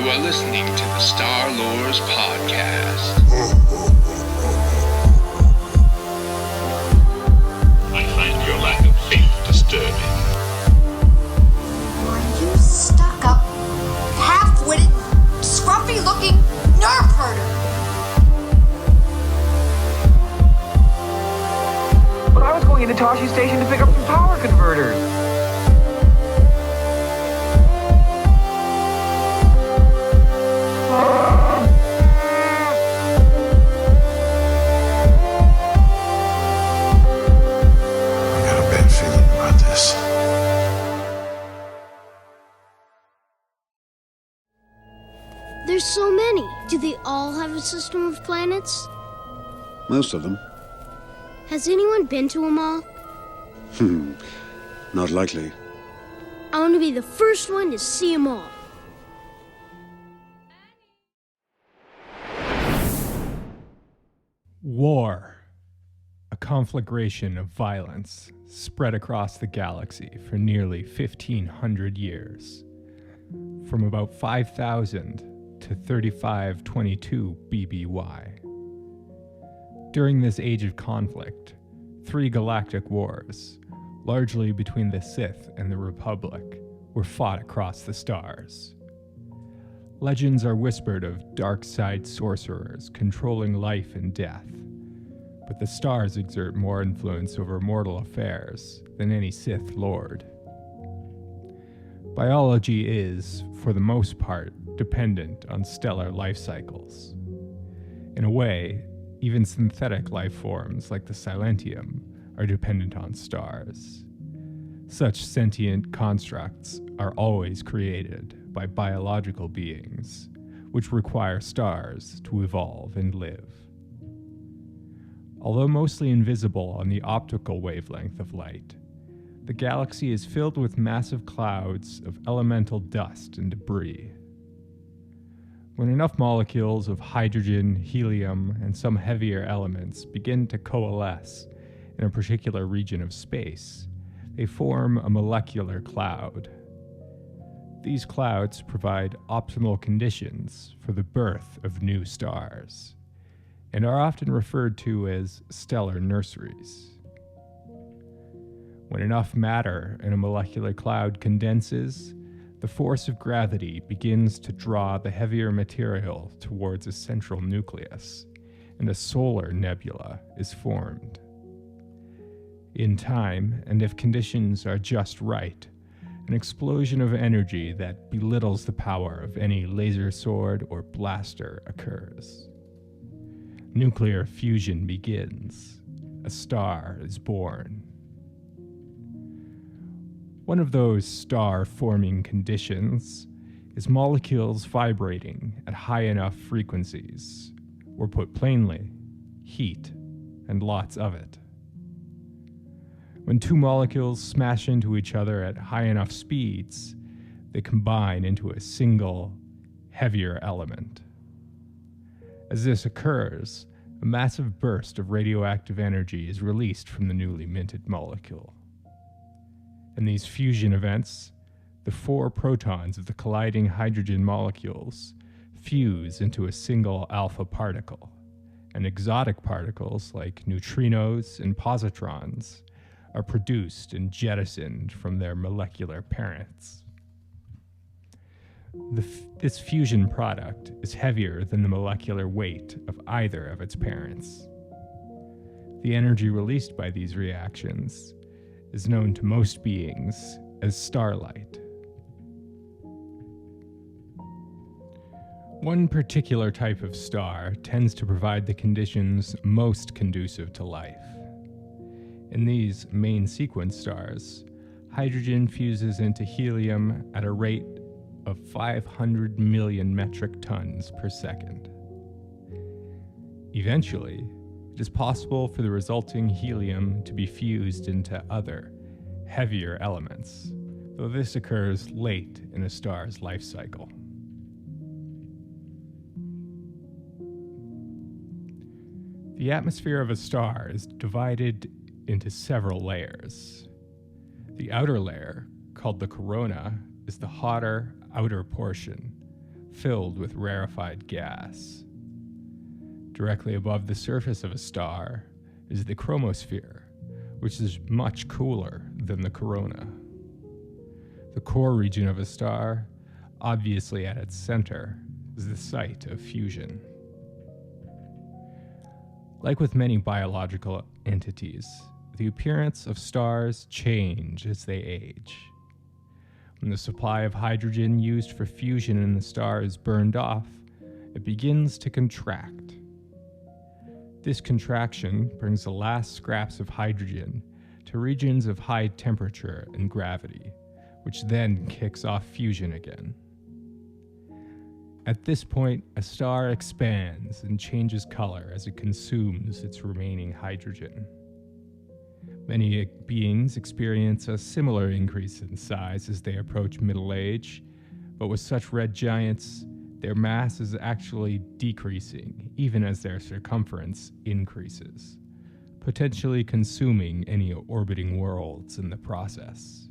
You are listening to the Star Lores Podcast. I find your lack of faith disturbing. Are you stuck-up, half-witted, scruffy-looking nerve herder? But I was going into Toshi Station to pick up some power converters. There's so many. Do they all have a system of planets? Most of them. Has anyone been to them all? Not likely. I want to be the first one to see them all. War. A conflagration of violence spread across the galaxy for nearly 1,500 years. From about 5,000 to 3522 BBY. During this age of conflict, 3 galactic wars, largely between the Sith and the Republic, were fought across the stars. Legends are whispered of dark side sorcerers controlling life and death, but the stars exert more influence over mortal affairs than any Sith Lord. Biology is, for the most part, dependent on stellar life cycles. In a way, even synthetic life forms like the Silentium are dependent on stars. Such sentient constructs are always created by biological beings, which require stars to evolve and live. Although mostly invisible on the optical wavelength of light, the galaxy is filled with massive clouds of elemental dust and debris. When enough molecules of hydrogen, helium, and some heavier elements begin to coalesce in a particular region of space, they form a molecular cloud. These clouds provide optimal conditions for the birth of new stars, and are often referred to as stellar nurseries. When enough matter in a molecular cloud condenses, the force of gravity begins to draw the heavier material towards a central nucleus, and a solar nebula is formed. In time, and if conditions are just right, an explosion of energy that belittles the power of any laser sword or blaster occurs. Nuclear fusion begins. A star is born. One of those star-forming conditions is molecules vibrating at high enough frequencies, or put plainly, heat, and lots of it. When 2 molecules smash into each other at high enough speeds, they combine into a single, heavier element. As this occurs, a massive burst of radioactive energy is released from the newly minted molecule. In these fusion events, the 4 protons of the colliding hydrogen molecules fuse into a single alpha particle, and exotic particles like neutrinos and positrons are produced and jettisoned from their molecular parents. This fusion product is heavier than the molecular weight of either of its parents. The energy released by these reactions is known to most beings as starlight. One particular type of star tends to provide the conditions most conducive to life. In these main sequence stars, hydrogen fuses into helium at a rate of 500 million metric tons per second. Eventually, it is possible for the resulting helium to be fused into other, heavier elements, though this occurs late in a star's life cycle. The atmosphere of a star is divided into several layers. The outer layer, called the corona, is the hotter outer portion, filled with rarefied gas. Directly above the surface of a star is the chromosphere, which is much cooler than the corona. The core region of a star, obviously at its center, is the site of fusion. Like with many biological entities, the appearance of stars change as they age. When the supply of hydrogen used for fusion in the star is burned off, it begins to contract. This contraction brings the last scraps of hydrogen to regions of high temperature and gravity, which then kicks off fusion again. At this point, a star expands and changes color as it consumes its remaining hydrogen. Many beings experience a similar increase in size as they approach middle age, but with such red giants, their mass is actually decreasing even as their circumference increases, potentially consuming any orbiting worlds in the process.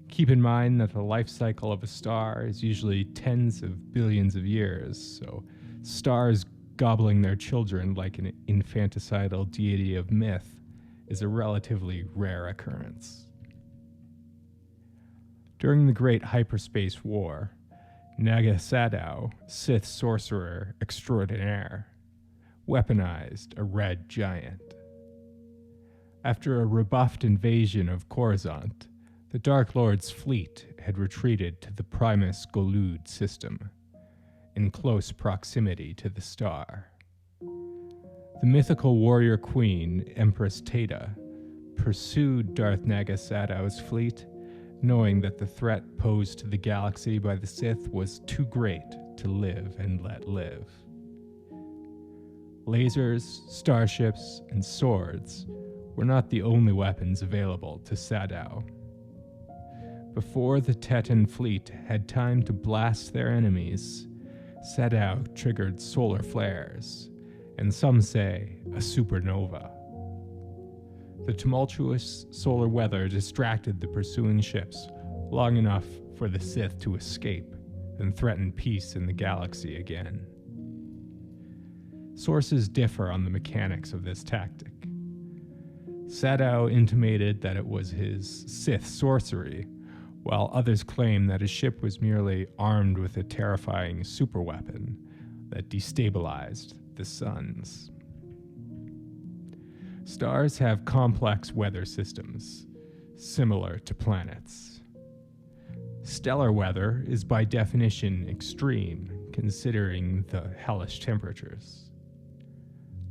Keep in mind that the life cycle of a star is usually tens of billions of years, so stars gobbling their children like an infanticidal deity of myth is a relatively rare occurrence. During the Great Hyperspace War, Naga Sadow, Sith sorcerer extraordinaire, weaponized a red giant. After a rebuffed invasion of Coruscant, the Dark Lord's fleet had retreated to the Primus Golud system, in close proximity to the star. The mythical warrior queen, Empress Teta, pursued Darth Naga Sadow's fleet, knowing that the threat posed to the galaxy by the Sith was too great to live and let live. Lasers, starships, and swords were not the only weapons available to Sadow. Before the Tetan fleet had time to blast their enemies, Sadow triggered solar flares, and some say a supernova. The tumultuous solar weather distracted the pursuing ships long enough for the Sith to escape and threaten peace in the galaxy again. Sources differ on the mechanics of this tactic. Sadow intimated that it was his Sith sorcery, while others claim that his ship was merely armed with a terrifying superweapon that destabilized the suns. Stars have complex weather systems, similar to planets. Stellar weather is by definition extreme, considering the hellish temperatures.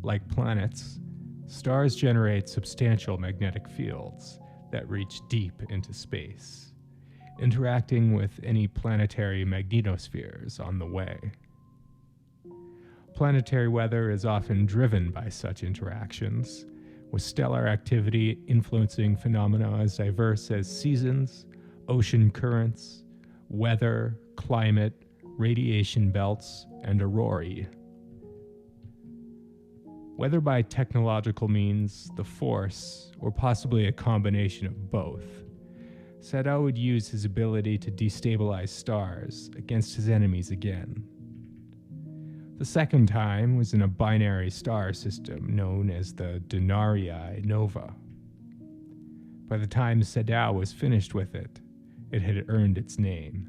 Like planets, stars generate substantial magnetic fields that reach deep into space, interacting with any planetary magnetospheres on the way. Planetary weather is often driven by such interactions, with stellar activity influencing phenomena as diverse as seasons, ocean currents, weather, climate, radiation belts, and aurorae. Whether by technological means, the Force, or possibly a combination of both, Sadow would use his ability to destabilize stars against his enemies again. The second time was in a binary star system known as the Denarii Nova. By the time Sadow was finished with it, it had earned its name.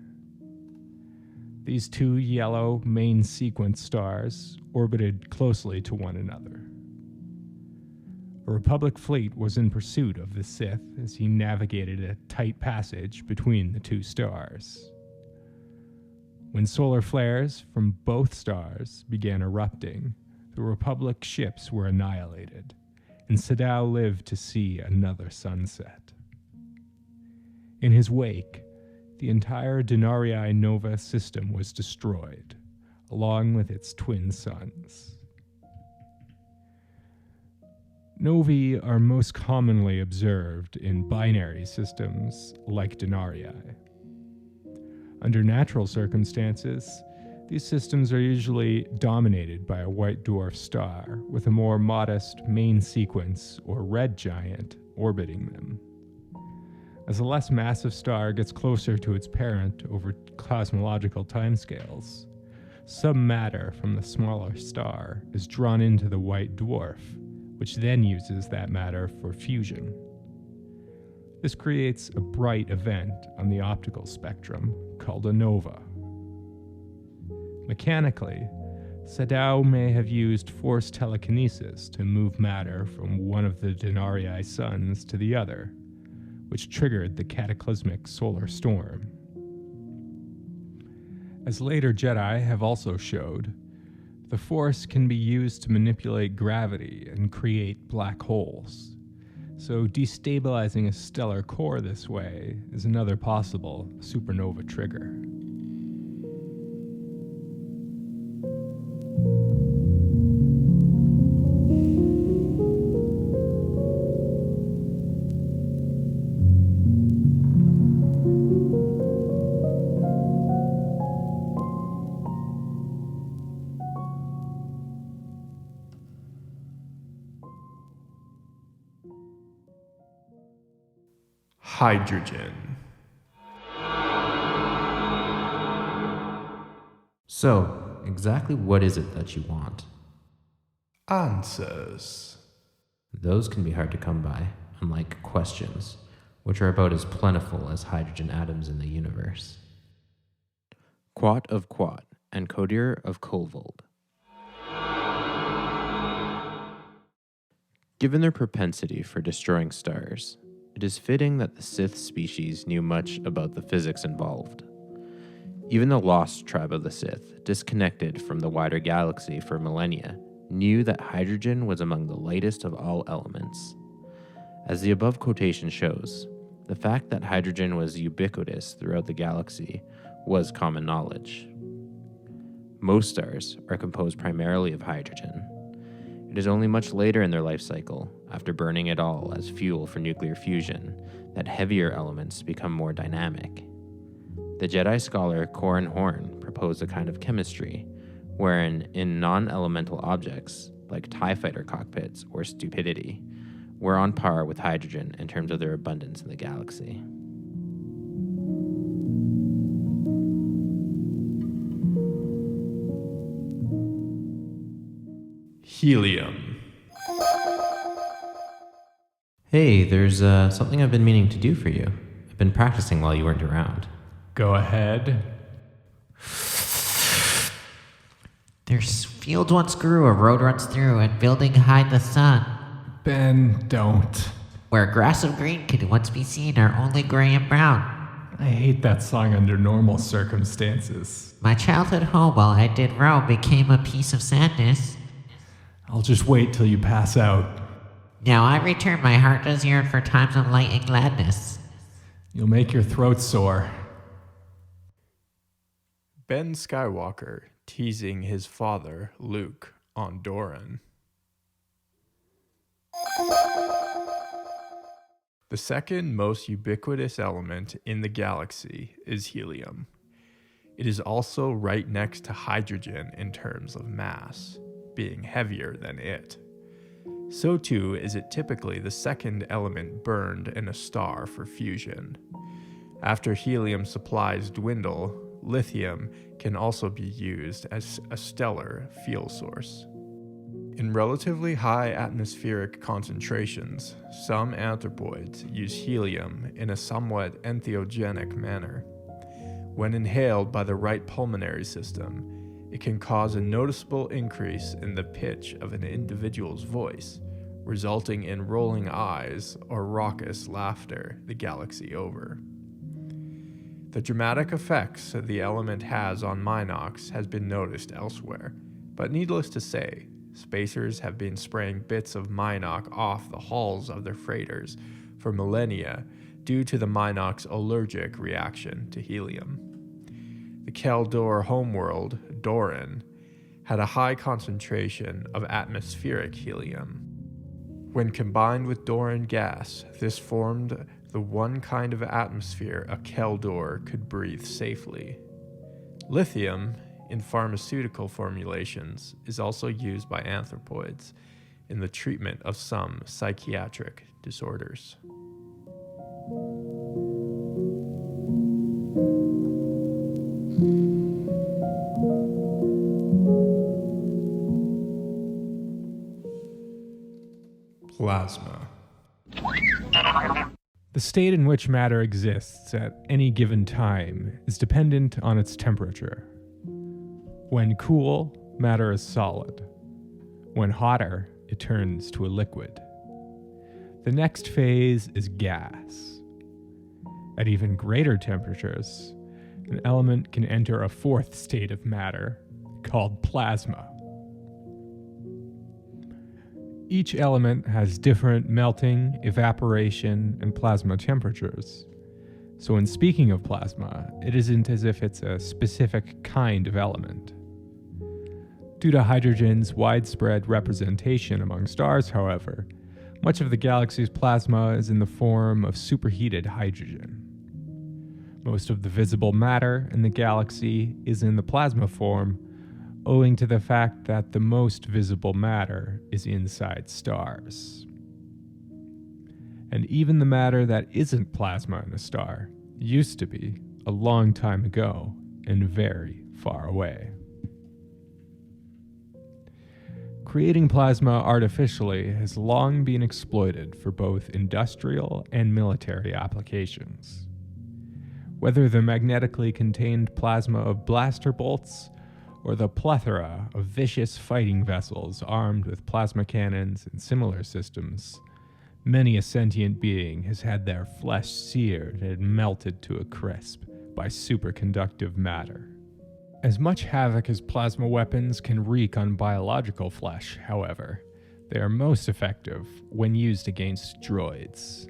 These two yellow main sequence stars orbited closely to one another. A Republic fleet was in pursuit of the Sith as he navigated a tight passage between the two stars. When solar flares from both stars began erupting, the Republic ships were annihilated, and Sadow lived to see another sunset. In his wake, the entire Denarii Nova system was destroyed, along with its twin suns. Novae are most commonly observed in binary systems like Denarii. Under natural circumstances, these systems are usually dominated by a white dwarf star with a more modest main sequence or red giant orbiting them. As a less massive star gets closer to its parent over cosmological timescales, some matter from the smaller star is drawn into the white dwarf, which then uses that matter for fusion. This creates a bright event on the optical spectrum called a nova. Mechanically, Sadao may have used force telekinesis to move matter from one of the Denarii suns to the other, which triggered the cataclysmic solar storm. As later Jedi have also showed, the Force can be used to manipulate gravity and create black holes. So destabilizing a stellar core this way is another possible supernova trigger. Hydrogen. So, exactly what is it that you want? Answers. Those can be hard to come by, unlike questions, which are about as plentiful as hydrogen atoms in the universe. Quat of Quat and Codir of Kolvold. Given their propensity for destroying stars, it is fitting that the Sith species knew much about the physics involved. Even the lost tribe of the Sith, disconnected from the wider galaxy for millennia, knew that hydrogen was among the lightest of all elements. As the above quotation shows, the fact that hydrogen was ubiquitous throughout the galaxy was common knowledge. Most stars are composed primarily of hydrogen. It is only much later in their life cycle, after burning it all as fuel for nuclear fusion, that heavier elements become more dynamic. The Jedi scholar Corran Horn proposed a kind of chemistry, wherein in non-elemental objects, like TIE fighter cockpits or stupidity, were on par with hydrogen in terms of their abundance in the galaxy. Helium. Hey, there's something I've been meaning to do for you. I've been practicing while you weren't around. Go ahead. There's fields once grew, a road runs through, and building hide the sun. Ben, don't. Where grass of green could once be seen are only gray and brown. I hate that song under normal circumstances. My childhood home while I did roam became a piece of sadness. I'll just wait till you pass out. Now I return, my heart does yearn for times of light and gladness. You'll make your throat sore. Ben Skywalker teasing his father, Luke, on Doran. The second most ubiquitous element in the galaxy is helium. It is also right next to hydrogen in terms of mass, being heavier than it. So too is it typically the second element burned in a star for fusion. After helium supplies dwindle, lithium can also be used as a stellar fuel source. In relatively high atmospheric concentrations, some anthropoids use helium in a somewhat entheogenic manner. When inhaled by the right pulmonary system, it can cause a noticeable increase in the pitch of an individual's voice, resulting in rolling eyes or raucous laughter the galaxy over. The dramatic effects the element has on Minox has been noticed elsewhere, but needless to say, spacers have been spraying bits of Minox off the hulls of their freighters for millennia due to the Minox allergic reaction to helium. The Keldor homeworld, Doran, had a high concentration of atmospheric helium. When combined with Doran gas, this formed the one kind of atmosphere a Keldor could breathe safely. Lithium, in pharmaceutical formulations, is also used by anthropoids in the treatment of some psychiatric disorders. plasma. The state in which matter exists at any given time is dependent on its temperature. When cool, matter is solid. When hotter, it turns to a liquid. The next phase is gas. At even greater temperatures, an element can enter a fourth state of matter, called plasma. Each element has different melting, evaporation, and plasma temperatures. So when speaking of plasma, it isn't as if it's a specific kind of element. Due to hydrogen's widespread representation among stars, however, much of the galaxy's plasma is in the form of superheated hydrogen. Most of the visible matter in the galaxy is in the plasma form, owing to the fact that the most visible matter is inside stars. And even the matter that isn't plasma in a star used to be a long time ago and very far away. Creating plasma artificially has long been exploited for both industrial and military applications. Whether the magnetically contained plasma of blaster bolts or the plethora of vicious fighting vessels armed with plasma cannons and similar systems, many a sentient being has had their flesh seared and melted to a crisp by superconductive matter. As much havoc as plasma weapons can wreak on biological flesh, however, they are most effective when used against droids.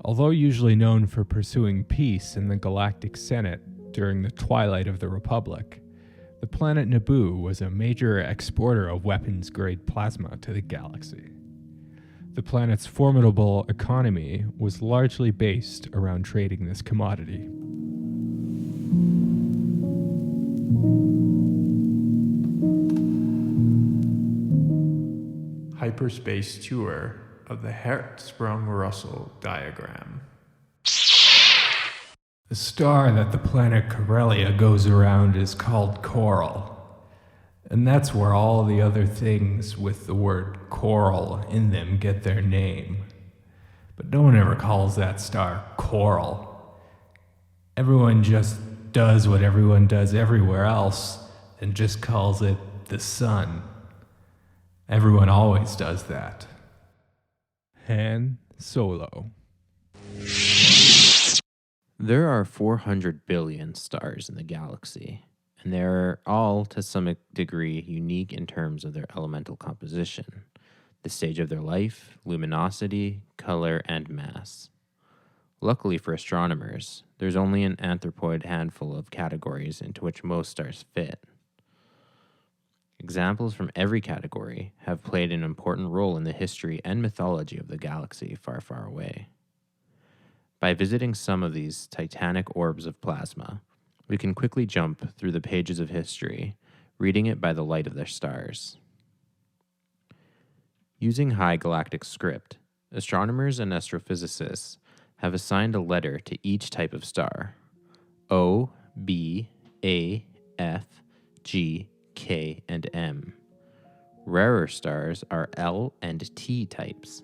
Although usually known for pursuing peace in the Galactic Senate during the twilight of the Republic, the planet Naboo was a major exporter of weapons-grade plasma to the galaxy. The planet's formidable economy was largely based around trading this commodity. Hyperspace tour of the Hertzsprung-Russell diagram. The star that the planet Corellia goes around is called Coral, and that's where all the other things with the word coral in them get their name. But no one ever calls that star Coral. Everyone just does what everyone does everywhere else and just calls it the sun. Everyone always does that. Han Solo. There are 400 billion stars in the galaxy, and they're all, to some degree, unique in terms of their elemental composition, the stage of their life, luminosity, color, and mass. Luckily for astronomers, there's only an anthropoid handful of categories into which most stars fit. Examples from every category have played an important role in the history and mythology of the galaxy far, far away. By visiting some of these titanic orbs of plasma, we can quickly jump through the pages of history, reading it by the light of their stars. Using high galactic script, astronomers and astrophysicists have assigned a letter to each type of star: O, B, A, F, G, K, and M. Rarer stars are L and T types.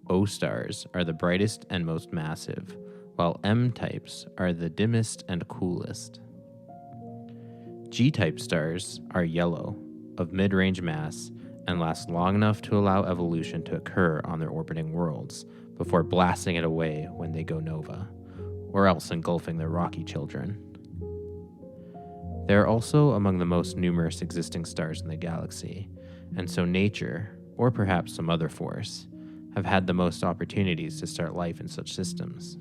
O stars are the brightest and most massive, while M types are the dimmest and coolest. G-type stars are yellow, of mid-range mass, and last long enough to allow evolution to occur on their orbiting worlds before blasting it away when they go nova, or else engulfing their rocky children. They are also among the most numerous existing stars in the galaxy, and so nature, or perhaps some other force, have had the most opportunities to start life in such systems.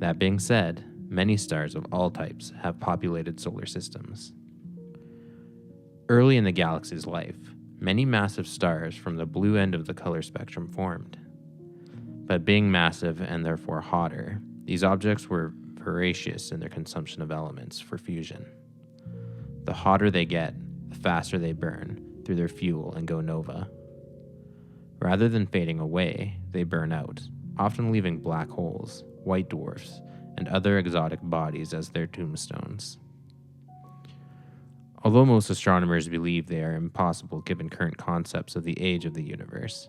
That being said, many stars of all types have populated solar systems. Early in the galaxy's life, many massive stars from the blue end of the color spectrum formed. But being massive and therefore hotter, these objects were voracious in their consumption of elements for fusion. The hotter they get, the faster they burn through their fuel and go nova. Rather than fading away, they burn out, often leaving black holes, white dwarfs, and other exotic bodies as their tombstones. Although most astronomers believe they are impossible given current concepts of the age of the universe,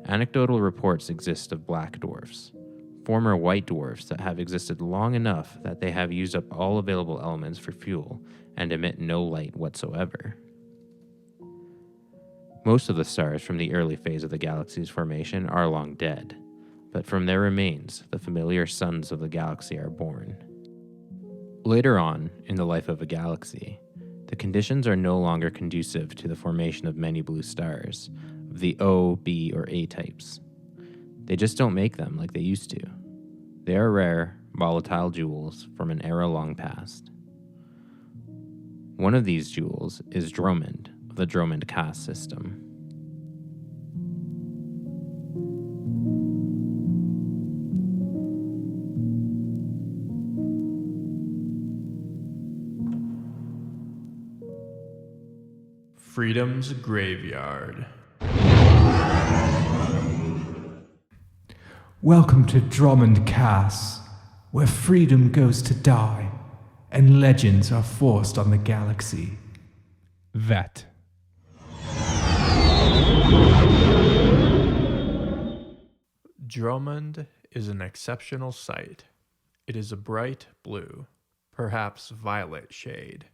anecdotal reports exist of black dwarfs, former white dwarfs that have existed long enough that they have used up all available elements for fuel and emit no light whatsoever. Most of the stars from the early phase of the galaxy's formation are long dead, but from their remains, the familiar sons of the galaxy are born. Later on, in the life of a galaxy, the conditions are no longer conducive to the formation of many blue stars, of the O, B, or A types. They just don't make them like they used to. They are rare, volatile jewels from an era long past. One of these jewels is Drummond, of the Drummond caste system. Freedom's Graveyard. Welcome to Drummond Cass, where freedom goes to die and legends are forced on the galaxy. Vet. Drummond is an exceptional sight. It is a bright blue, perhaps violet shade.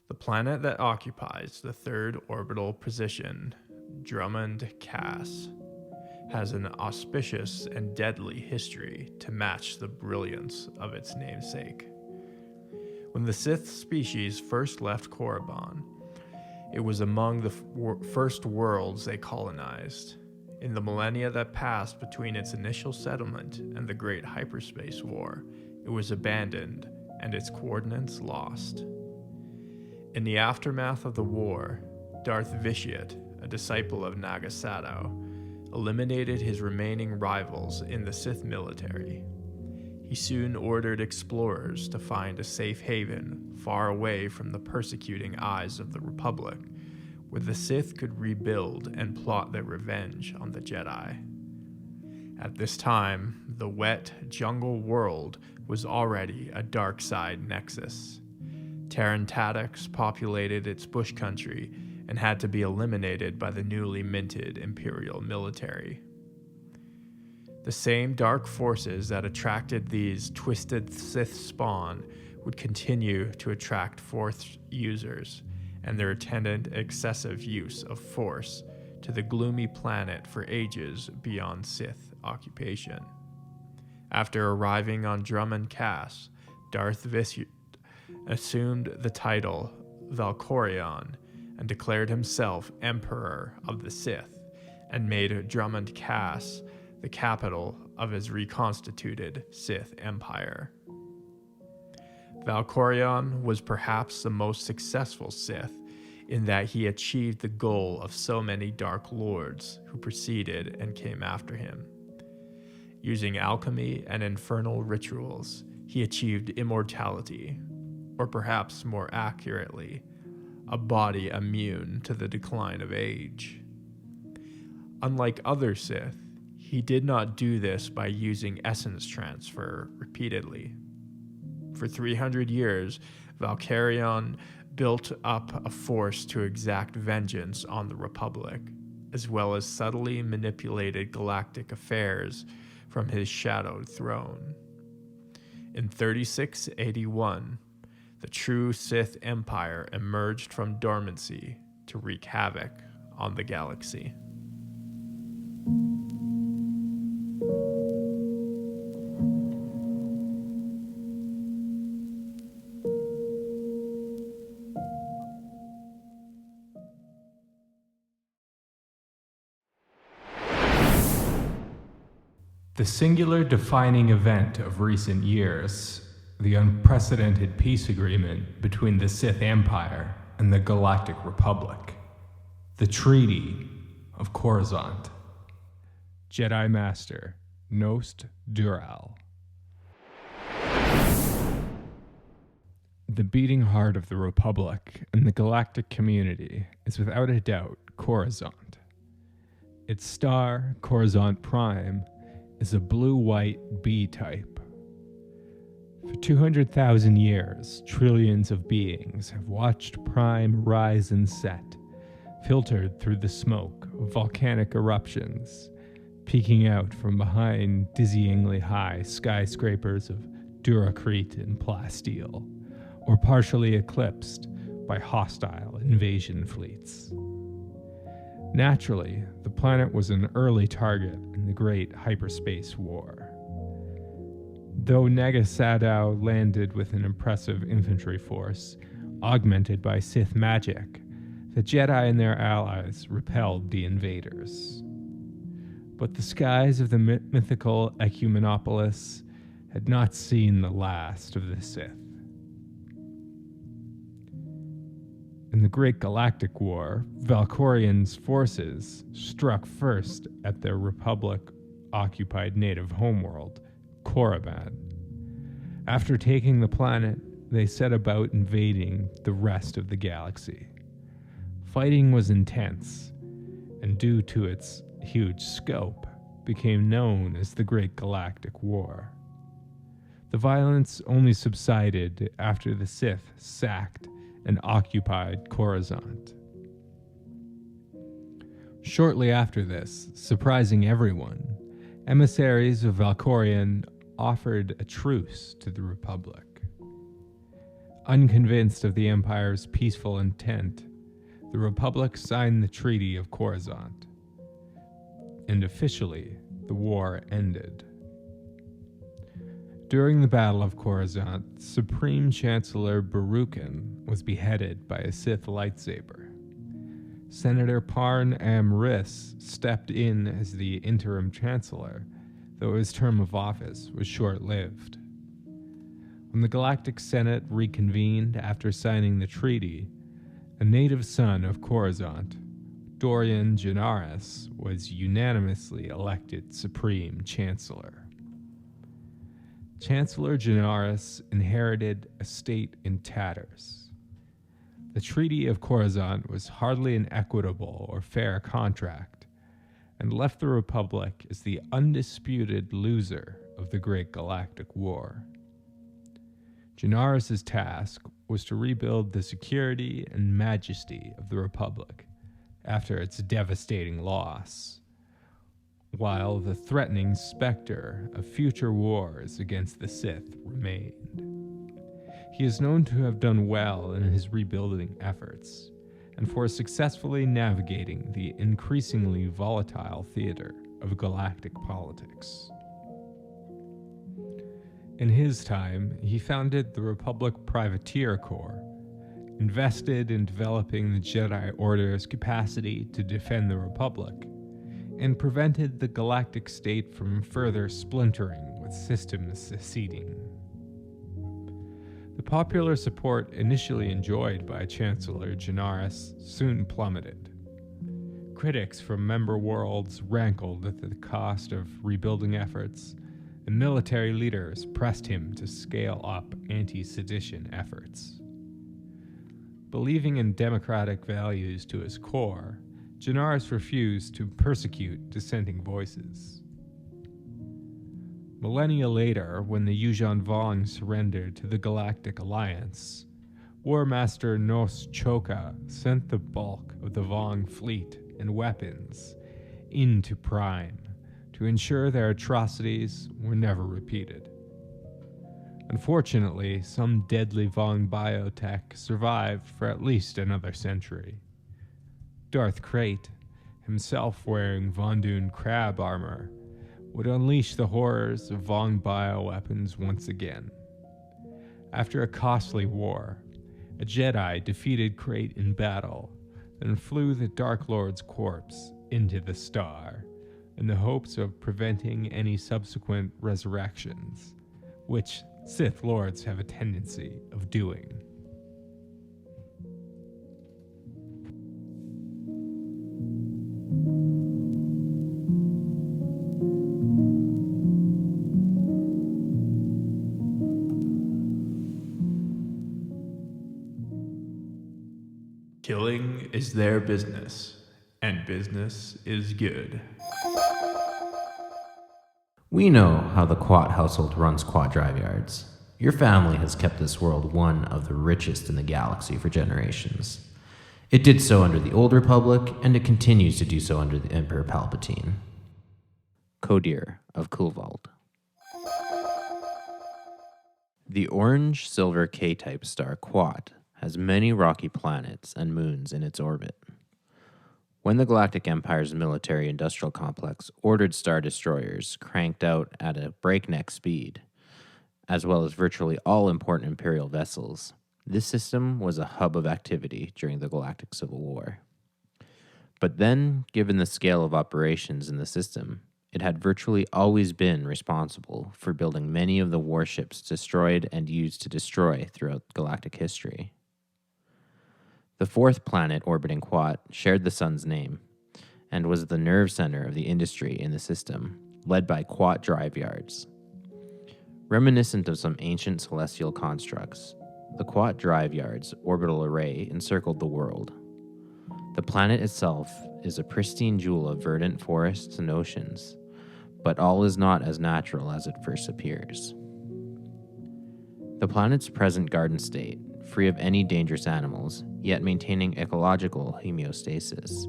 The planet that occupies the third orbital position, Drummond Cass, has an auspicious and deadly history to match the brilliance of its namesake. When the Sith species first left Korriban, it was among the first worlds they colonized. In the millennia that passed between its initial settlement and the Great Hyperspace War, it was abandoned and its coordinates lost. In the aftermath of the war, Darth Vitiate, a disciple of Nagasato, eliminated his remaining rivals in the Sith military. He soon ordered explorers to find a safe haven far away from the persecuting eyes of the Republic, where the Sith could rebuild and plot their revenge on the Jedi. At this time, the wet jungle world was already a dark side nexus. Terrantatics populated its bush country and had to be eliminated by the newly minted Imperial military. The same dark forces that attracted these twisted Sith spawn would continue to attract Force users and their attendant excessive use of Force to the gloomy planet for ages beyond Sith occupation. After arriving on Drummond Cass, Darth Vitiate assumed the title Valkorion and declared himself Emperor of the Sith, and made Drummond Cass the capital of his reconstituted Sith Empire. Valkorion was perhaps the most successful Sith in that he achieved the goal of so many Dark Lords who preceded and came after him. Using alchemy and infernal rituals, he achieved immortality, or perhaps more accurately, a body immune to the decline of age. Unlike other Sith, he did not do this by using essence transfer repeatedly. For 300 years, Valkorion built up a force to exact vengeance on the Republic, as well as subtly manipulated galactic affairs from his shadowed throne. In 3681, the true Sith Empire emerged from dormancy to wreak havoc on the galaxy. The singular defining event of recent years, the unprecedented peace agreement between the Sith Empire and the Galactic Republic, the Treaty of Coruscant. Jedi Master Nost Dural. The beating heart of the Republic and the galactic community is without a doubt Coruscant. Its star, Coruscant Prime, is a blue-white B type. For 200,000 years, trillions of beings have watched Prime rise and set, filtered through the smoke of volcanic eruptions, peeking out from behind dizzyingly high skyscrapers of duracrete and plasteel, or partially eclipsed by hostile invasion fleets. Naturally, the planet was an early target in the Great Hyperspace War. Though Nega Sadow landed with an impressive infantry force, augmented by Sith magic, the Jedi and their allies repelled the invaders. But the skies of the mythical Ecumenopolis had not seen the last of the Sith. In the Great Galactic War, Valkorian's forces struck first at their Republic-occupied native homeworld, Korriban. After taking the planet, they set about invading the rest of the galaxy. Fighting was intense, and due to its huge scope, became known as the Great Galactic War. The violence only subsided after the Sith sacked and occupied Coruscant. Shortly after this, surprising everyone, emissaries of Valkorion offered a truce to the Republic. Unconvinced of the Empire's peaceful intent, the Republic signed the Treaty of Coruscant, and officially, the war ended. During the Battle of Coruscant, Supreme Chancellor Baruchan was beheaded by a Sith lightsaber. Senator Parn Am Riss stepped in as the interim chancellor, though his term of office was short-lived. When the Galactic Senate reconvened after signing the treaty, a native son of Coruscant, Dorian Janaris, was unanimously elected Supreme Chancellor. Chancellor Janaris inherited a state in tatters. The Treaty of Coruscant was hardly an equitable or fair contract, and left the Republic as the undisputed loser of the Great Galactic War. Janaris' task was to rebuild the security and majesty of the Republic after its devastating loss, while the threatening specter of future wars against the Sith remained. He is known to have done well in his rebuilding efforts, and for successfully navigating the increasingly volatile theater of galactic politics. In his time, he founded the Republic Privateer Corps, invested in developing the Jedi Order's capacity to defend the Republic, and prevented the galactic state from further splintering with systems seceding. The popular support initially enjoyed by Chancellor Janaris soon plummeted. Critics from member worlds rankled at the cost of rebuilding efforts, and military leaders pressed him to scale up anti-sedition efforts. Believing in democratic values to his core, Janaris refused to persecute dissenting voices. Millennia later, when the Yuuzhan Vong surrendered to the Galactic Alliance, War Master Nos Choka sent the bulk of the Vong fleet and weapons into Prime to ensure their atrocities were never repeated. Unfortunately, some deadly Vong biotech survived for at least another century. Darth Krayt, himself wearing Vondoon crab armor, would unleash the horrors of Vong bioweapons once again. After a costly war, a Jedi defeated Krayt in battle, then flew the Dark Lord's corpse into the star, in the hopes of preventing any subsequent resurrections, which Sith Lords have a tendency of doing. Killing is their business, and business is good. We know how the Quat household runs Quat drive yards. Your family has kept this world one of the richest in the galaxy for generations. It did so under the Old Republic, and it continues to do so under the Emperor Palpatine. Kodir of Kulvald. The orange-silver K-type star Quat has many rocky planets and moons in its orbit. When the Galactic Empire's military-industrial complex ordered star destroyers cranked out at a breakneck speed, as well as virtually all important Imperial vessels, this system was a hub of activity during the Galactic Civil War. But then, given the scale of operations in the system, it had virtually always been responsible for building many of the warships destroyed and used to destroy throughout galactic history. The fourth planet orbiting Quat shared the sun's name, and was the nerve center of the industry in the system, led by Quat drive yards. Reminiscent of some ancient celestial constructs, the Quat drive yards orbital array encircled the world. The planet itself is a pristine jewel of verdant forests and oceans, but all is not as natural as it first appears. The planet's present garden state, free of any dangerous animals, yet maintaining ecological homeostasis,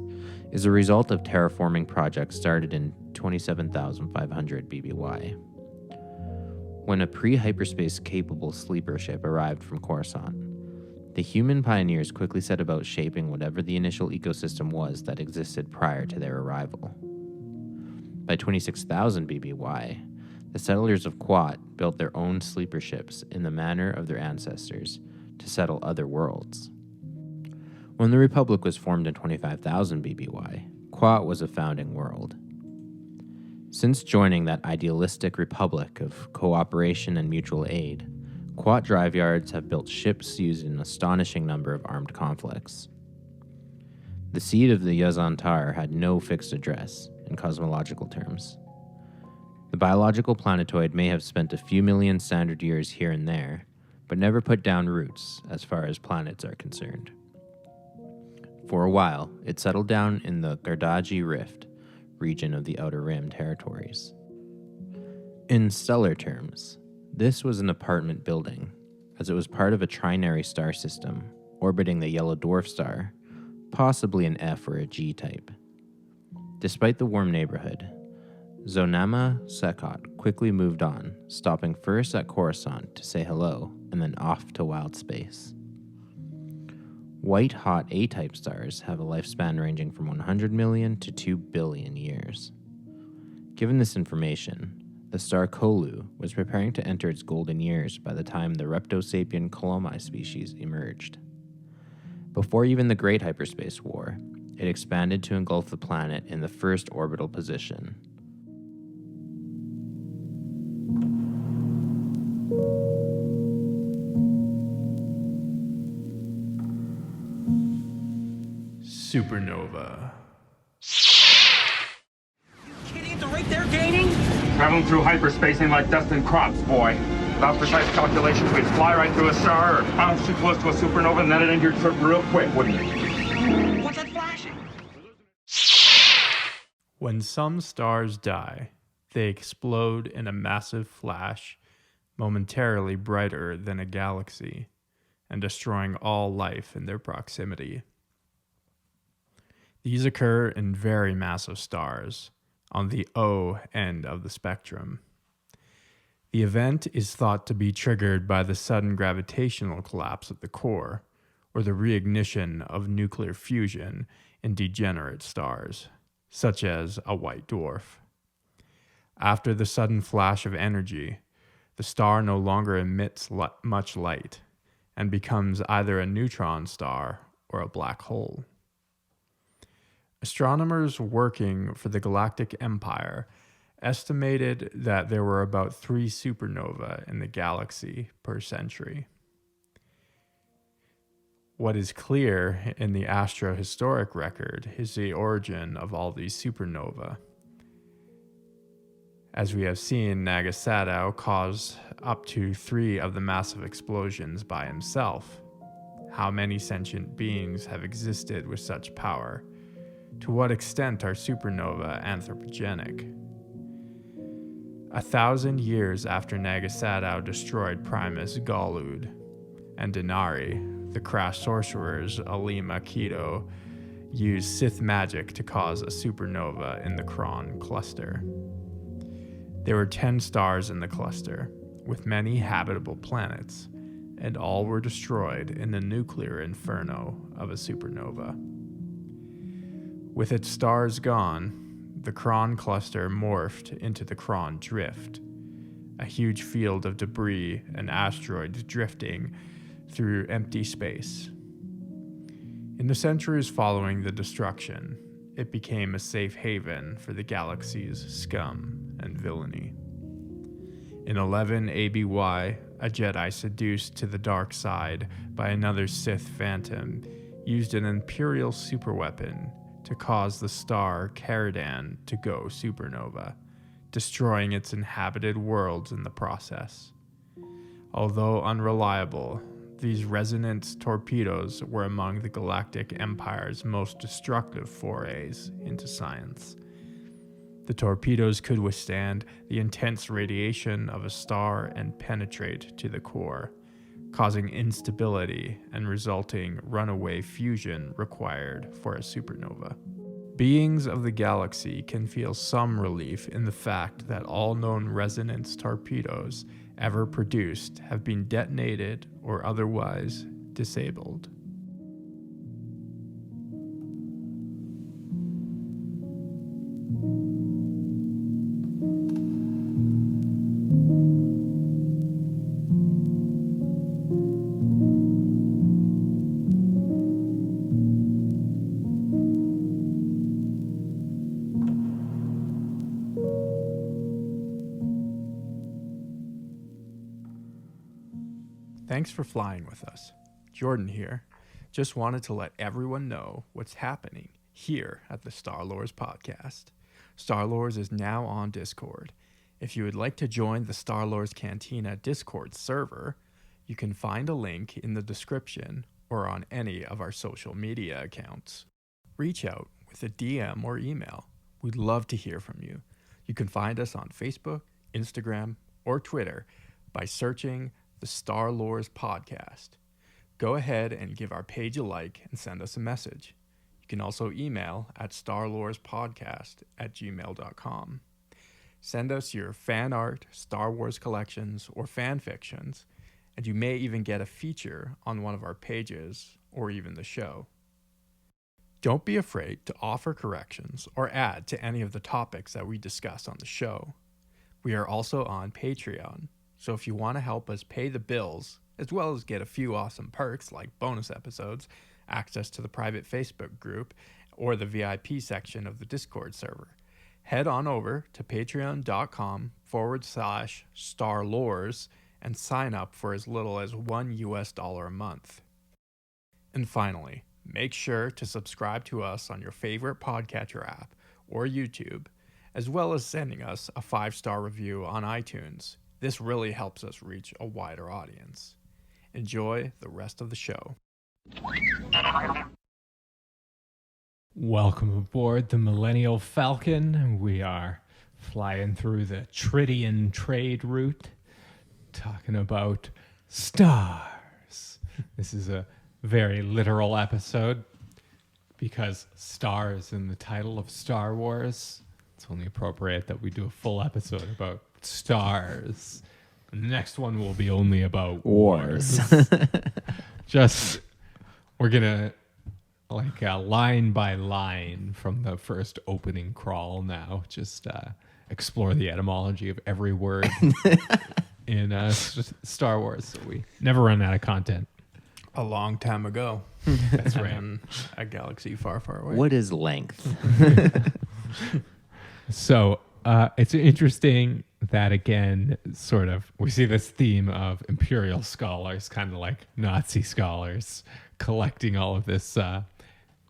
is a result of terraforming projects started in 27,500 BBY. When a pre-hyperspace-capable sleeper ship arrived from Coruscant, the human pioneers quickly set about shaping whatever the initial ecosystem was that existed prior to their arrival. By 26,000 BBY, the settlers of Quat built their own sleeper ships in the manner of their ancestors to settle other worlds. When the Republic was formed in 25,000 BBY, Quat was a founding world. Since joining that idealistic republic of cooperation and mutual aid, Quat drive yards have built ships used in an astonishing number of armed conflicts. The seed of the Yazantar had no fixed address, in cosmological terms. The biological planetoid may have spent a few million standard years here and there, but never put down roots as far as planets are concerned. For a while, it settled down in the Gardaji Rift region of the Outer Rim territories. In stellar terms, this was an apartment building, as it was part of a trinary star system orbiting the yellow dwarf star, possibly an F or a G type. Despite the warm neighborhood, Zonama Sekot quickly moved on, stopping first at Coruscant to say hello and then off to wild space. White-hot A-type stars have a lifespan ranging from 100 million to 2 billion years. Given this information, the star Kolu was preparing to enter its golden years by the time the Reptosapien Colomi species emerged. Before even the Great Hyperspace War, it expanded to engulf the planet in the first orbital position. Supernova. Kidding, at the rate they're gaining? Traveling through hyperspace ain't like dust and crops, boy. Without precise calculations, we'd fly right through a star or bounce too close to a supernova and then it'd end your trip real quick, wouldn't it? What's that flashing? When some stars die, they explode in a massive flash, momentarily brighter than a galaxy, and destroying all life in their proximity. These occur in very massive stars, on the O end of the spectrum. The event is thought to be triggered by the sudden gravitational collapse at the core, or the reignition of nuclear fusion in degenerate stars, such as a white dwarf. After the sudden flash of energy, the star no longer emits much light and becomes either a neutron star or a black hole. Astronomers working for the Galactic Empire estimated that there were about 3 supernovae in the galaxy per century. What is clear in the Astro historic record is the origin of all these supernovae. As we have seen, Nagasato caused up to 3 of the massive explosions by himself. How many sentient beings have existed with such power? To what extent are supernovae anthropogenic? 1,000 years after Nagasadao destroyed Primus Galud and Denari, the crash sorcerers Alima Keto used Sith magic to cause a supernova in the Kron cluster. There were 10 stars in the cluster, with many habitable planets, and all were destroyed in the nuclear inferno of a supernova. With its stars gone, the Kron cluster morphed into the Kron drift, a huge field of debris and asteroids drifting through empty space. In the centuries following the destruction, it became a safe haven for the galaxy's scum and villainy. In 11 ABY, a Jedi seduced to the dark side by another Sith Phantom used an Imperial superweapon to cause the star Caradan to go supernova, destroying its inhabited worlds in the process. Although unreliable, these resonance torpedoes were among the Galactic Empire's most destructive forays into science. The torpedoes could withstand the intense radiation of a star and penetrate to the core, causing instability and resulting runaway fusion required for a supernova. Beings of the galaxy can feel some relief in the fact that all known resonance torpedoes ever produced have been detonated or otherwise disabled. Thanks for flying with us. Jordan here. Just wanted to let everyone know what's happening here at the Star Lores podcast. Star Lores is now on Discord. If you would like to join the Star Lores Cantina Discord server, you can find a link in the description or on any of our social media accounts. Reach out with a DM or email. We'd love to hear from you. You can find us on Facebook, Instagram, or Twitter by searching the Star Lores podcast. Go ahead and give our page a like and send us a message. You can also email at starlorespodcast@gmail.com. Send us your fan art, Star Wars collections, or fan fictions, and you may even get a feature on one of our pages or even the show. Don't be afraid to offer corrections or add to any of the topics that we discuss on the show. We are also on Patreon, so if you want to help us pay the bills, as well as get a few awesome perks like bonus episodes, access to the private Facebook group, or the VIP section of the Discord server, head on over to patreon.com/starlores and sign up for as little as $1 a month. And finally, make sure to subscribe to us on your favorite podcatcher app or YouTube, as well as sending us a 5-star review on iTunes. This really helps us reach a wider audience. Enjoy the rest of the show. Welcome aboard the Millennial Falcon. We are flying through the Tridian trade route, talking about stars. This is a very literal episode because star is in the title of Star Wars. It's only appropriate that we do a full episode about stars. The next one will be only about wars. We're gonna line by line from the first opening crawl now, explore the etymology of every word in Star Wars, so we never run out of content. A long time ago. That's right. In a galaxy far, far away. What is length? So it's interesting that, again, we see this theme of Imperial scholars, kind of like Nazi scholars, collecting all of this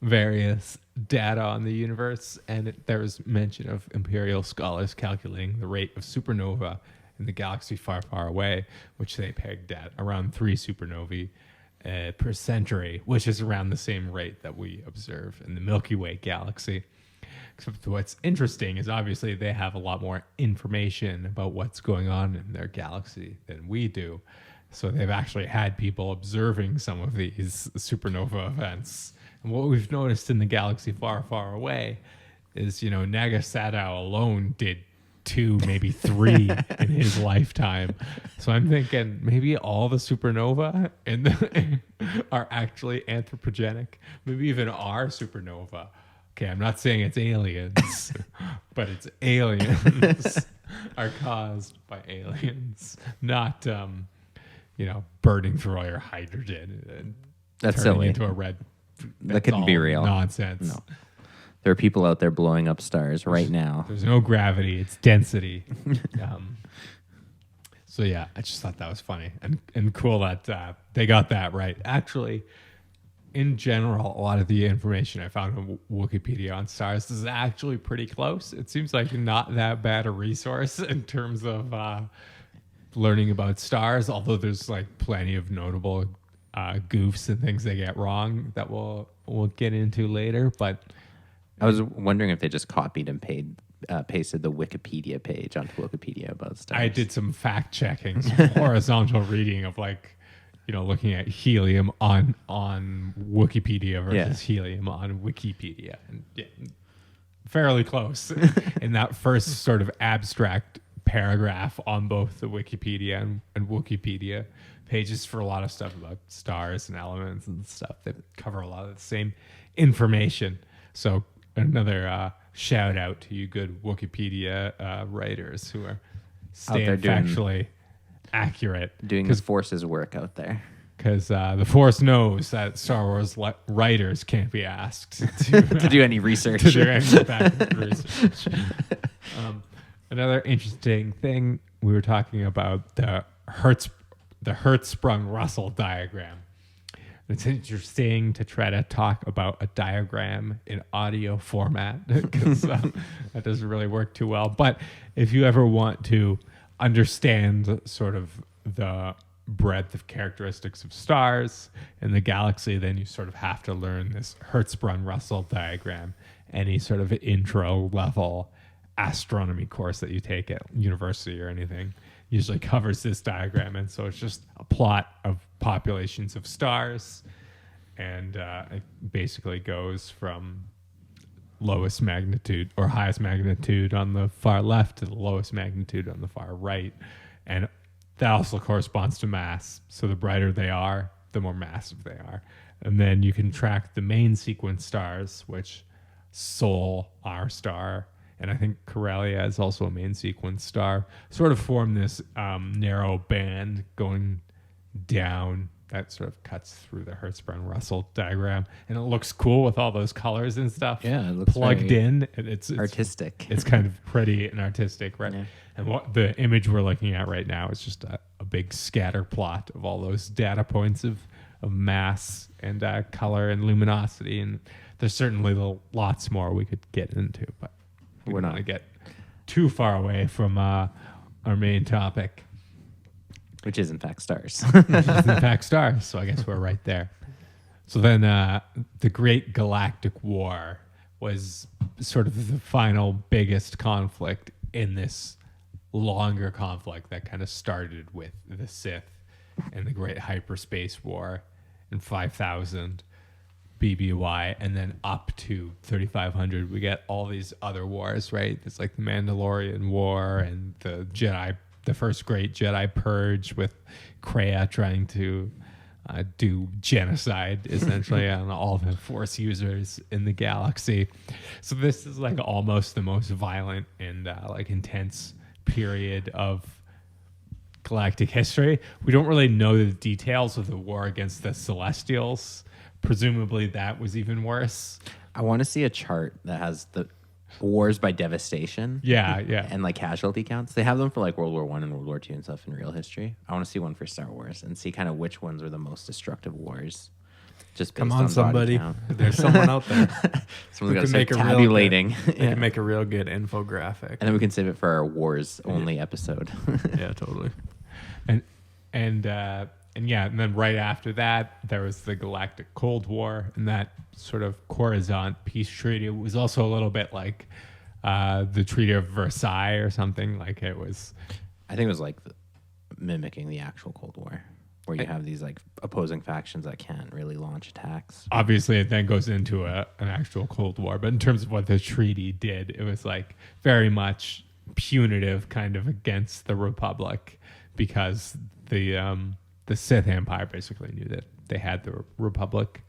various data on the universe. And there was mention of Imperial scholars calculating the rate of supernova in the galaxy far, far away, which they pegged at around 3 supernovae per century, which is around the same rate that we observe in the Milky Way galaxy. Except what's interesting is obviously they have a lot more information about what's going on in their galaxy than we do. So they've actually had people observing some of these supernova events. And what we've noticed in the galaxy far, far away is, Nagasato alone did 2, maybe 3 in his lifetime. So I'm thinking maybe all the supernova are actually anthropogenic. Maybe even our supernova. Okay, I'm not saying it's aliens, but it's aliens are caused by aliens, not burning through all your hydrogen and That's turning silly. into a red. That couldn't be real. Nonsense. No. There are people out there blowing up stars right now. There's no gravity; it's density. So yeah, I just thought that was funny and cool that they got that right. Actually, in general, a lot of the information I found on Wikipedia on stars is actually pretty close. It seems like not that bad a resource in terms of learning about stars, although there's like plenty of notable goofs and things they get wrong that we'll get into later. But I was wondering if they just copied and pasted the Wikipedia page onto Wikipedia about stars. I did some fact checking, some horizontal reading of looking at helium on Wikipedia versus helium on Wikipedia, and fairly close in that first sort of abstract paragraph on both the Wikipedia and Wikipedia pages for a lot of stuff about stars and elements and stuff. They cover a lot of the same information. So another shout out to you good Wikipedia writers who are staying factually accurate. Doing the Force's work out there. Because the Force knows that Star Wars writers can't be asked to do any research. To do any back research. Another interesting thing, we were talking about the Hertzsprung-Russell diagram. It's interesting to try to talk about a diagram in audio format because that doesn't really work too well. But if you ever want to understand sort of the breadth of characteristics of stars in the galaxy, then you sort of have to learn this Hertzsprung-Russell diagram. Any sort of intro level astronomy course that you take at university or anything usually covers this diagram. And so it's just a plot of populations of stars, and it basically goes from lowest magnitude or highest magnitude on the far left to the lowest magnitude on the far right. And that also corresponds to mass. So the brighter they are, the more massive they are. And then you can track the main sequence stars, which Sol, our star, and I think Corellia is also a main sequence star, sort of form this narrow band going down that sort of cuts through the Hertzsprung-Russell diagram, and it looks cool with all those colors and stuff. Yeah, it looks plugged in. And it's artistic. It's kind of pretty and artistic, right? Yeah. And what the image we're looking at right now is just a big scatter plot of all those data points of mass and color and luminosity, and there's certainly lots more we could get into, but we're not going to get too far away from our main topic. Which is, in fact, stars. Which is, in fact, stars. So I guess we're right there. So then the Great Galactic War was sort of the final biggest conflict in this longer conflict that kind of started with the Sith and the Great Hyperspace War in 5000 BBY, and then up to 3500 we get all these other wars, right? It's like the Mandalorian War and the first great Jedi purge with Kreia trying to do genocide essentially on all the Force users in the galaxy. So this is like almost the most violent and like intense period of galactic history. We don't really know the details of the war against the Celestials. Presumably that was even worse. I want to see a chart that has the wars by devastation. Yeah. And like casualty counts. They have them for like World War I and World War II and stuff in real history. I want to see one for Star Wars and see kind of which ones were the most destructive wars. Just come on, somebody. There's someone out there. Someone's got to start tabulating. They can make a real good infographic. And then we can save it for our wars only episode. Yeah, totally. And and then right after that, there was the Galactic Cold War, and that sort of Coruscant peace treaty was also a little bit like the Treaty of Versailles or something. Like it was, I think it was like mimicking the actual Cold War, where you have these like opposing factions that can't really launch attacks. Obviously, it then goes into an actual Cold War, but in terms of what the treaty did, it was like very much punitive, kind of against the Republic, because the Sith Empire basically knew that they had the Republic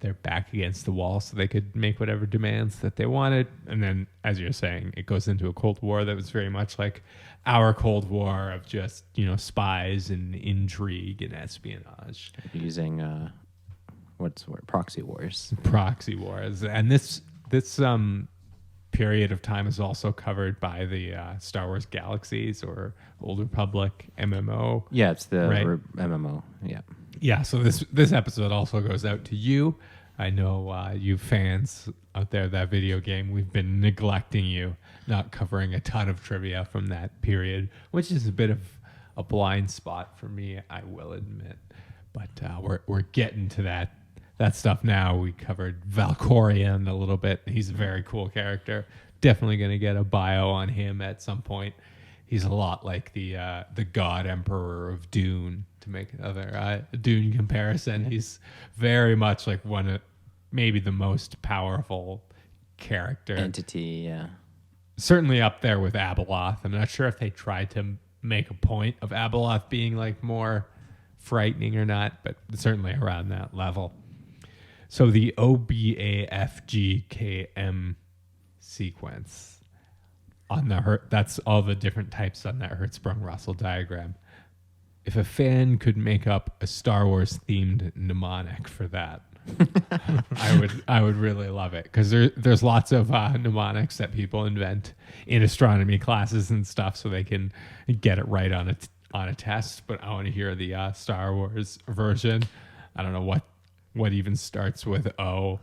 their back against the wall, so they could make whatever demands that they wanted. And then, as you're saying, it goes into a Cold War that was very much like our Cold War of just, spies and intrigue and espionage. Using, proxy wars. Proxy wars. And this period of time is also covered by the Star Wars Galaxies or Old Republic MMO. Yeah, it's the right? MMO. Yeah. Yeah, so this episode also goes out to you. I know you fans out there of that video game, we've been neglecting you, not covering a ton of trivia from that period, which is a bit of a blind spot for me, I will admit. But we're getting to that stuff now. We covered Valkorion a little bit. He's a very cool character. Definitely going to get a bio on him at some point. He's a lot like the God Emperor of Dune, to make another Dune comparison. He's very much like one of maybe the most powerful character. Entity, yeah. Certainly up there with Abeloth. I'm not sure if they tried to make a point of Abeloth being like more frightening or not, but certainly around that level. So the OBAFGKM sequence on that's all the different types on that Hertzsprung-Russell diagram. If a fan could make up a Star Wars themed mnemonic for that, I would really love it, because there's lots of mnemonics that people invent in astronomy classes and stuff so they can get it right on a test. But I want to hear the Star Wars version. I don't know what even starts with O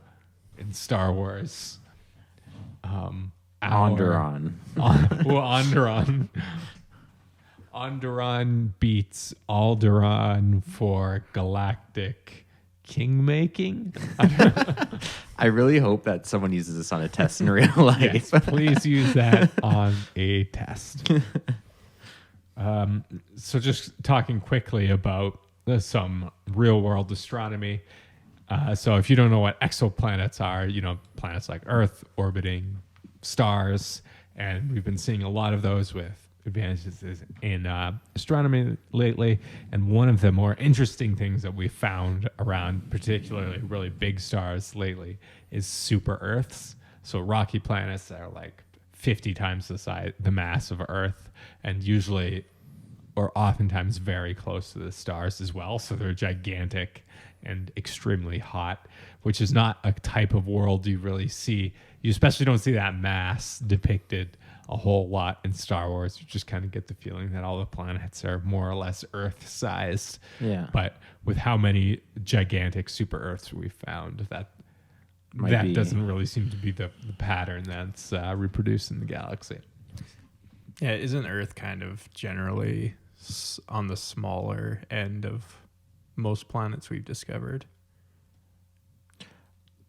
in Star Wars. Onderon. Onderon. Onderon beats Alderaan for galactic king making. I really hope that someone uses this on a test in real life. Yes, please use that on a test. So just talking quickly about some real world astronomy. So if you don't know what exoplanets are, planets like Earth orbiting stars, and we've been seeing a lot of those with advances in astronomy lately. And one of the more interesting things that we found around particularly really big stars lately is super Earths. So rocky planets that are like 50 times the mass of Earth, and usually or oftentimes very close to the stars as well. So they're gigantic and extremely hot, which is not a type of world you really see. You especially don't see that mass depicted a whole lot in Star Wars. You just kind of get the feeling that all the planets are more or less Earth-sized. Yeah. But with how many gigantic super Earths we found, that doesn't really seem to be the pattern that's reproduced in the galaxy. Yeah, isn't Earth kind of generally on the smaller end of most planets we've discovered?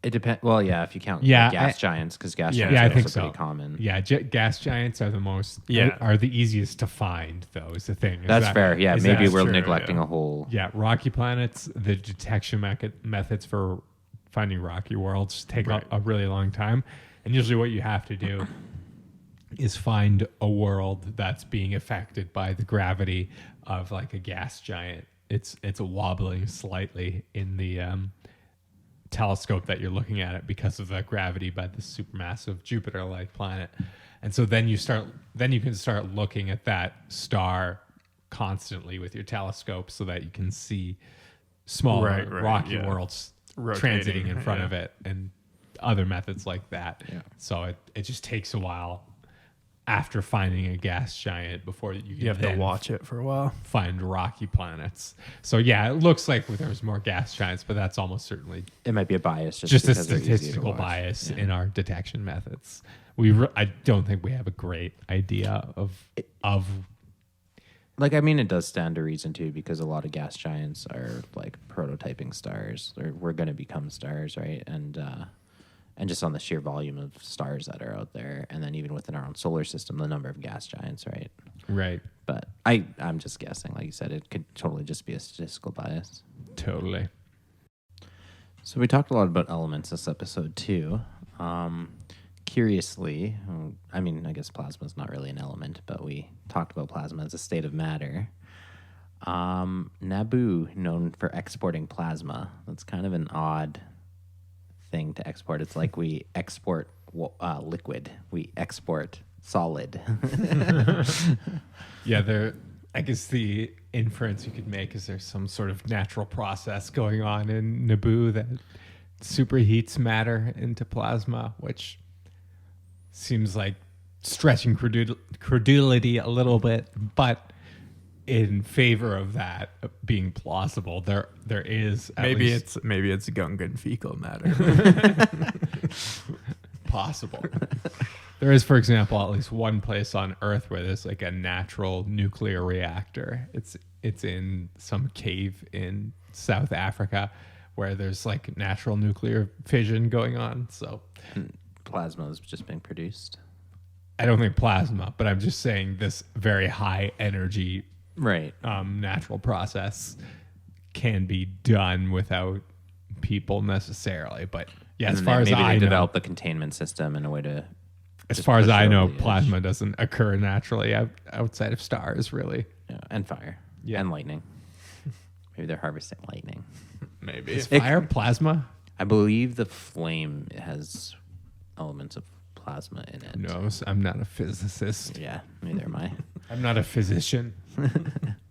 It depends. Well, yeah, if you count gas giants, because gas giants are also pretty common. Yeah, gas giants are the most. Are the easiest to find, though. Is the thing. That's fair. Yeah, maybe we're neglecting a whole. Yeah, rocky planets. The detection methods for finding rocky worlds take a really long time, and usually what you have to do is find a world that's being affected by the gravity of like a gas giant. It's wobbling slightly in the telescope that you're looking at it because of the gravity by the supermassive Jupiter-like planet. And so then you can start looking at that star constantly with your telescope so that you can see smaller rocky worlds transiting in front of it, and other methods like that. Yeah. So it just takes a while after finding a gas giant before you have to watch it for a while. Find rocky planets. So yeah, it looks like there's more gas giants, but that's almost certainly it might be a bias, just a statistical bias in our detection methods. I don't think we have a great idea of Like, I mean, it does stand to reason, too, because a lot of gas giants are, like, prototyping stars. We're going to become stars, right? And just on the sheer volume of stars that are out there, and then even within our own solar system, the number of gas giants, right? Right. But I'm just guessing. Like you said, it could totally just be a statistical bias. Totally. So we talked a lot about elements this episode, too. Curiously, I mean, I guess plasma is not really an element, but we talked about plasma as a state of matter. Naboo, known for exporting plasma. That's kind of an odd thing to export. It's like we export liquid. We export solid. Yeah, I guess the inference you could make is there's some sort of natural process going on in Naboo that superheats matter into plasma, which seems like stretching credulity a little bit, but in favor of that being plausible, there is maybe it's Gungan fecal matter. Possible. There is, for example, at least one place on Earth where there's like a natural nuclear reactor. It's in some cave in South Africa where there's like natural nuclear fission going on. So plasma is just being produced. I don't think plasma, but I'm just saying this very high energy natural process can be done without people necessarily. But yeah, as far as I know, develop the containment system in a way to. As far as I know, plasma doesn't occur naturally outside of stars, really. Yeah, and fire. Yeah. And lightning. Maybe they're harvesting lightning. Maybe. Is fire plasma? I believe the flame has elements of plasma in it. No, I'm not a physicist. Yeah, neither am I. I'm not a physician.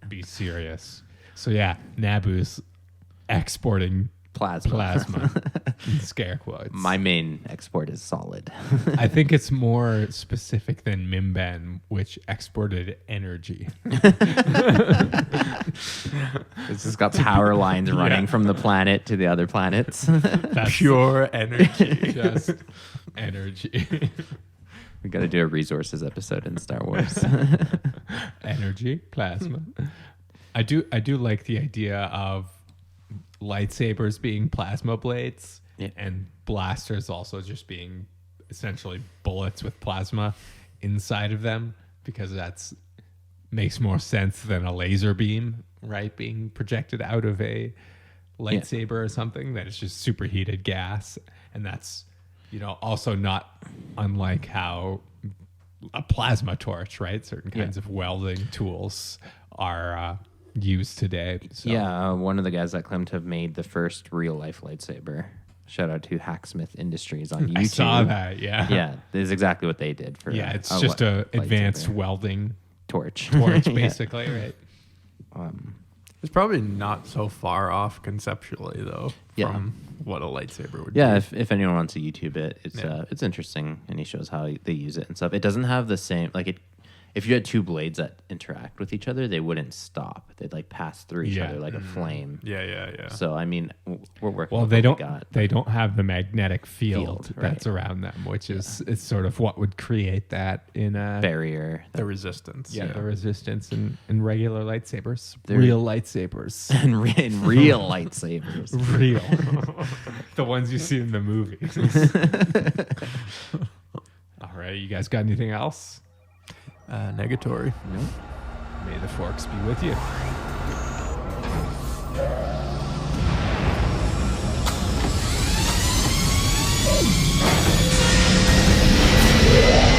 Be serious. So yeah, Naboo's exporting plasma. In scare quotes. My main export is solid. I think it's more specific than Mimban, which exported energy. It's just got power lines running from the planet to the other planets. That's pure energy. Just energy. We got to do a resources episode in Star Wars. Energy, plasma. I do like the idea of lightsabers being plasma blades and blasters also just being essentially bullets with plasma inside of them, because that's makes more sense than a laser beam, right, being projected out of a lightsaber or something. That is just superheated gas, and that's also not unlike how a plasma torch, right, certain kinds of welding tools are used today. So. Yeah, one of the guys that claimed to have made the first real life lightsaber. Shout out to Hacksmith Industries on YouTube. I saw that. Yeah, yeah, this is exactly what they did for. Yeah, it's just a advanced welding torch, basically, right? It's probably not so far off conceptually though from what a lightsaber would be. Yeah, if anyone wants to YouTube it, it's interesting, and he shows how they use it and stuff. It doesn't have the same if you had two blades that interact with each other, they wouldn't stop. They'd like pass through each other like a flame. Yeah. So I mean, we're working. Well, with they what don't. We got. They don't have the magnetic field right. that's around them, which is it's sort of what would create that in a barrier. The resistance. Yeah, the resistance in regular lightsabers, They're real lightsabers, and real lightsabers, real, the ones you see in the movies. All right, you guys got anything else? Negatory. No. May the forks be with you. Yeah.